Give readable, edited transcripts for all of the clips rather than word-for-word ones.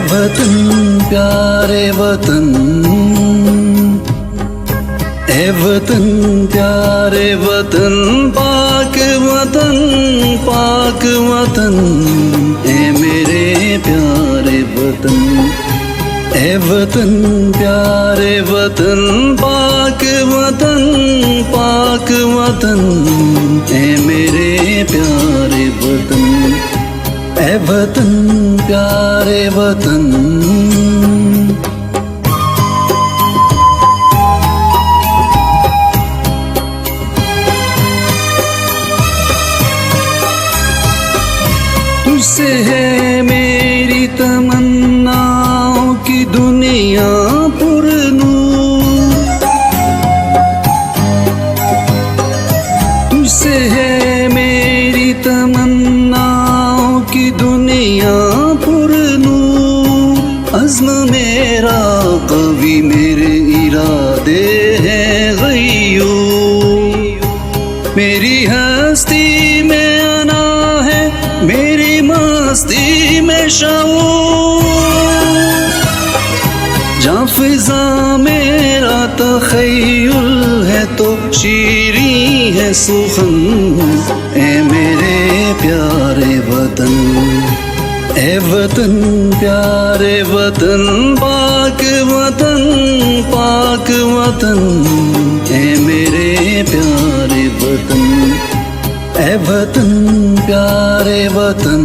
वतन प्यारे वतन, ए वतन प्यारे वतन, पाक वतन पाक वतन, ए मेरे प्यारे वतन। ए वतन प्यारे वतन, पाक वतन पाक वतन, ए मेरे प्यारे वतन। ए वतन प्यारे वतन, तुझसे है मेरी तमन्नाओं की दुनिया पुरनूर, तुझसे है मेरी तमन्नाओं की दुनिया पुरनूर। अज़्म मेरा कवी, मेरे इरादे हैं गय्यूर, मेरी हस्ती में आना है, मेरी मस्ती में शऊर। जहाँ फिज़ा मेरा तख़य्युल है तो शीरी है सुखन, ए मेरे प्यारे वतन। ए वतन प्यारे वतन, पाक वतन पाक वतन, ए मेरे प्यारे वतन। ए वतन प्यारे वतन,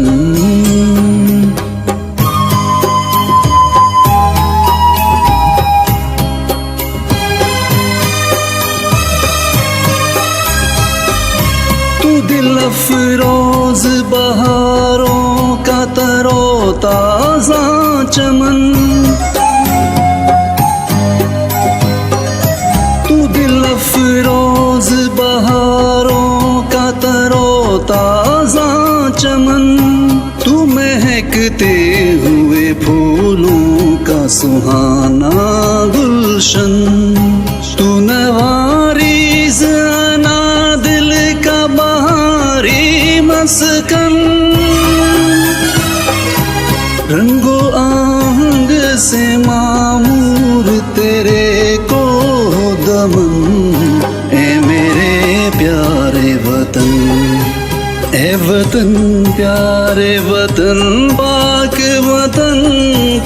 तू दिल अफरोज बहारों का तरोताज़ा चमन, तू दिल अफरोज बहारों का तरोताज़ा चमन, तू महकते हुए फूलों का सुहाना गुलशन, तू नवारीज़ अना दिल का बहारी मस्कन। रंगो आहंग से मामूर तेरे को दमन, ए मेरे प्यारे वतन। ए वतन प्यारे वतन, पाक वतन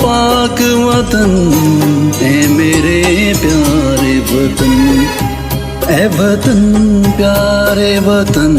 पाक वतन, ए मेरे प्यारे वतन। ए वतन प्यारे वतन।